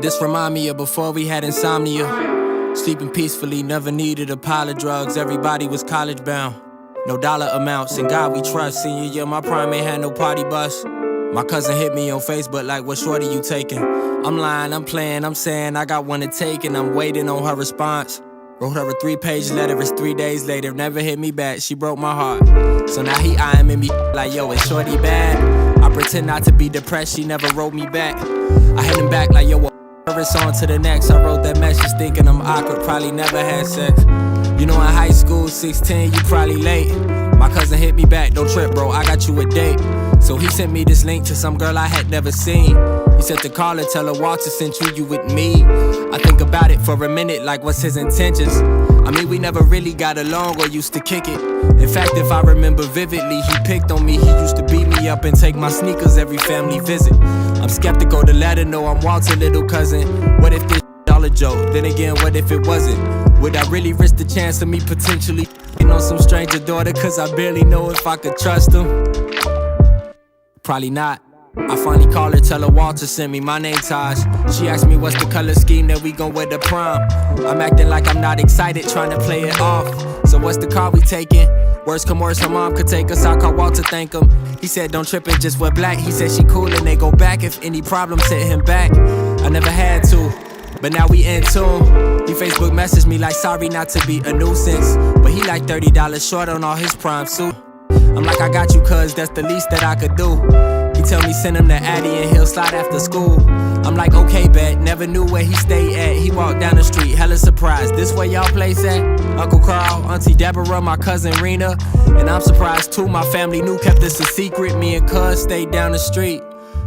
This remind me of before we had insomnia. Sleeping peacefully, never needed a pile of drugs. Everybody was college bound. No dollar amounts, in God we trust. Senior year, my prime ain't had no party bus. My cousin hit me on Facebook like, what shorty you taking? I'm lying, I'm playing, I'm saying I got one to take, and I'm waiting on her response. Wrote her a 3-page letter, it's 3 days later, never hit me back, she broke my heart. So now he eyeing me like, yo, is shorty bad? I pretend not to be depressed, she never wrote me back. I hit him back like, yo, it's on to the next. I wrote that message thinking I'm awkward, probably never had sex. You know, in high school, 16, you probably late. My cousin hit me back, don't trip, bro, I got you a date. So he sent me this link to some girl I had never seen. He said to call her, tell her Walter sent you with me. I think about it for a minute, like what's his intentions? I mean, we never really got along or used to kick it. In fact, if I remember vividly, he picked on me. He used to beat me up and take my sneakers every family visit. I'm skeptical to let her know I'm Walter's little cousin. What if this all a joke? Then again, what if it wasn't? Would I really risk the chance of me potentially on some stranger daughter? Cause I barely know if I could trust him. Probably not. I finally call her, tell her Walter sent me, my name Taj. She asked me what's the color scheme that we gon' wear to prom. I'm acting like I'm not excited, trying to play it off. So what's the car we taking? Worst come worst, her mom could take us. I call Walter, thank him. He said don't trip and just wear black. He said she cool and they go back. If any problems, hit him back. I never had to, but now we in tune. He Facebook messaged me like sorry not to be a nuisance, but he like $30 short on all his prime suit. I'm like I got you cuz that's the least that I could do. He tell me send him to Addy and he'll slide after school. I'm like okay bet, never knew where he stayed at. He walked down the street, hella surprised. This where y'all place at? Uncle Carl, Auntie Deborah, my cousin Rena. And I'm surprised too, my family knew, kept this a secret. Me and cuz stayed down the street,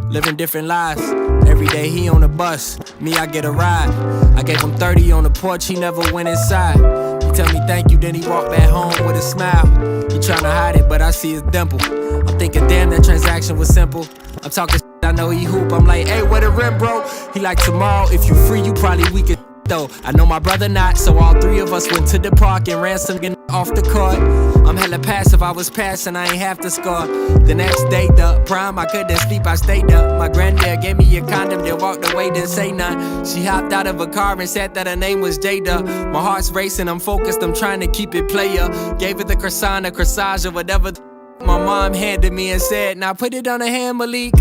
living different lives. Every day he on the bus, me I get a ride. I gave him 30 on the porch, he never went inside. He tell me thank you, then he walked back home with a smile. He tryna hide it, but I see his dimple. I'm thinking damn, that transaction was simple. I'm talking shit, I know he hoop. I'm like, hey, where the rent, bro? He like, tomorrow, if you free, you probably weak though. I know my brother not, so all three of us went to the park and ran some off the court. I'm hella passive, I was passing, I ain't have to score. The next day, the prom, I couldn't sleep, I stayed up. My granddad gave me a condom, then walked away, didn't say none. She hopped out of a car and said that her name was Jada. My heart's racing, I'm focused, I'm trying to keep it player. Gave her the croissant, a corsage, or whatever my mom handed me and said, now put it on a hand, Malik.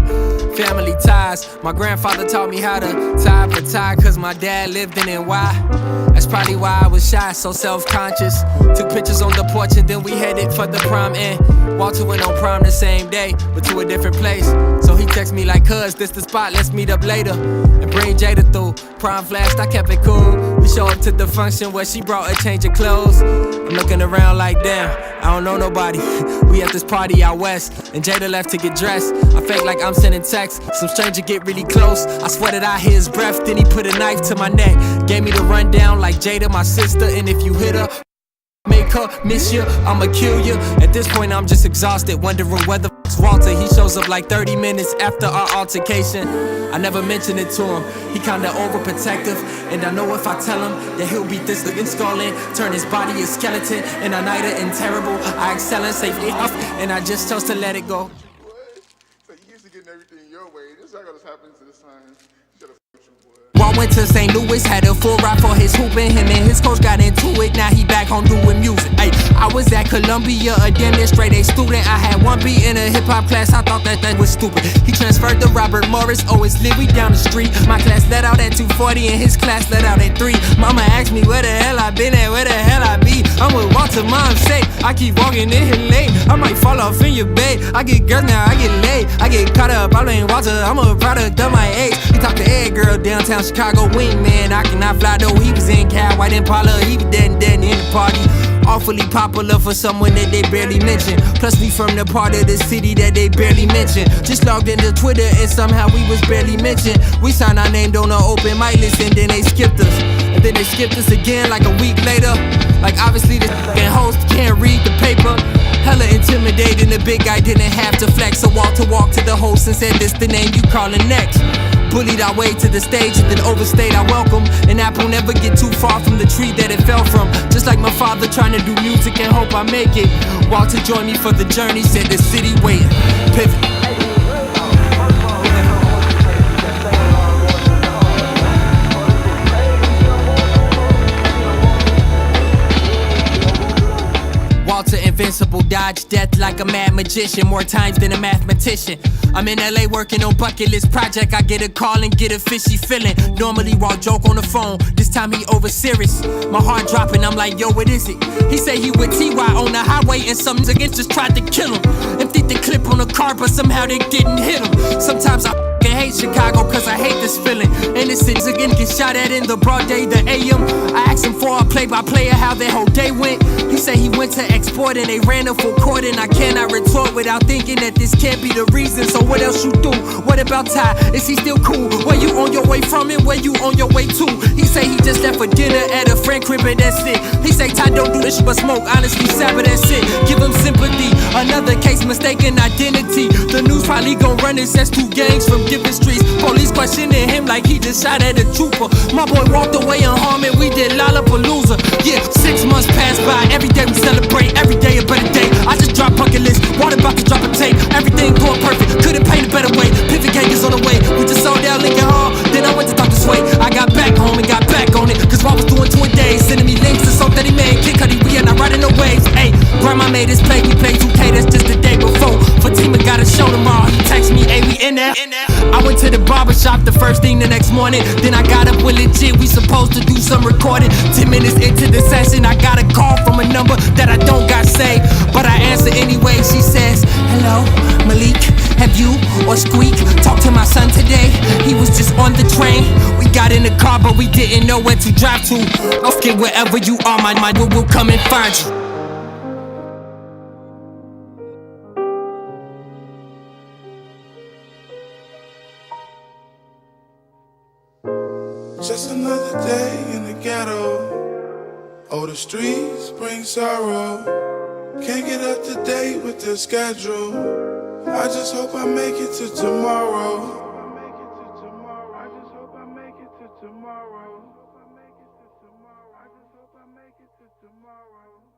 Family ties, my grandfather taught me how to tie for tie, cause my dad lived in NY. That's probably why I was shy, so self-conscious. Took pictures on the porch and then we headed for the prom. And Walter went on prom the same day, but to a different place. So he texted me like, cuz, this the spot, let's meet up later. And bring Jada through. Prom flashed, I kept it cool. We show up to the function where she brought a change of clothes. I'm looking around like, damn, I don't know nobody. We at this party out west, and Jada left to get dressed. I fake like I'm sending texts, some stranger get really close. I sweated I hear his breath, then he put a knife to my neck. Gave me the rundown like Jada, my sister, and if you hit her, make her miss you, I'ma kill you. At this point I'm just exhausted, wondering whether it's Walter. He shows up like 30 minutes after our altercation. I never mentioned it to him, he kinda overprotective. And I know if I tell him that he'll beat this looking skull in, turn his body a skeleton, and I night it and terrible. I excel and safely off, and I just chose to let it go. What? So you used to getting everything your way. This is not gonna happen to the signs. I went to St. Louis, had a full ride for his hooping. Him and his coach got into it, now he back home doing music. Ay, I was at Columbia, a damn near straight A student. I had one beat in a hip-hop class, I thought that was stupid. He transferred to Robert Morris, oh it's lit, we down the street. My class let out at 2:40 and his class let out at 3. Mama asked me where the hell I been at, where the hell I be. I'm with Walter, mom say, I keep walking in here late. I might fall off in your bed, I get girls now, I get laid. I get caught up, I blame Walter, I'm a product of my age. He talked to Ed girl downtown Chicago, wingman, I cannot fly though. He was in Cal, White Impala, he was dead in the party. Awfully popular for someone that they barely mention. Plus we from the part of the city that they barely mention. Just logged into Twitter and somehow we was barely mentioned. We signed our name on an open mic list and then they skipped us. And then they skipped us again like a week later. Like obviously this host can't read the paper. Hella intimidating, the big guy didn't have to flex. So Walter walked to the host and said, this the name you calling next. Bullied our way to the stage and then overstayed our welcome. An apple never get too far from the tree that it fell from. Just like my father trying to do music and hope I make it. Walter joined me for the journey, said the city waiting. Pivot. dodge death like a mad magician, more times than a mathematician. I'm in LA working on bucket list project. I get a call and get a fishy feeling. Normally raw joke on the phone, this time he over serious. My heart dropping, I'm like, yo, what is it? He say he with TY on the highway and some niggas just tried to kill him. Emptied the clip on the car, but somehow they didn't hit him. Sometimes I hate Chicago cause I hate this feeling. Innocents again get shot at in the broad day, the AM. I asked him for a play-by-play of how their whole day went. He said he went to export and they ran him for court, and I cannot retort without thinking that this can't be the reason. So what else you do? What about Ty? Is he still cool? Where you on your way from and where you on your way to? He say he just left for dinner at a friend crib and that's it. He say Ty don't do this shit but smoke. Honestly, Saba, that's it. Give him sympathy. Another case, mistaken identity. The news probably gon' run it, says two gangs from different streets. Police questioning him like he just shot at a trooper. My boy walked away unharmed and we did Lollapalooza. Yeah, 6 months passed by, every day we celebrate, every day a better day. I just dropped bucket list, water about to drop a tape. Everything going perfect, couldn't paint a better way. Pivot gang is on the way, we just sold out Lincoln Hall. Then I went to talk this way, I got back home and got back on it. Cause what I was doing 2 a day, sending me links to something that he made. Kid Cudi, we are not riding no waves. Ayy, grandma made us play, we played 2K, that's just the day before. Fatima got a show tomorrow, he text me, ayy, we in there. I went to the barbershop the first thing the next morning. Then I got up with legit, we supposed to do some recording. 10 minutes into the session, I got a call from a number that I don't got saved, but I answer anyway. She says, hello, Malik, have you or Squeak talked to my son today? He was just on the train. We got in the car, but we didn't know where to drive to. Okay, wherever you are, my will come and find you. Just another day in the ghetto. Oh, the streets bring sorrow. Can't get up to date with the schedule. I just hope I make it to tomorrow. I just hope I make it to tomorrow. I just hope I make it to tomorrow.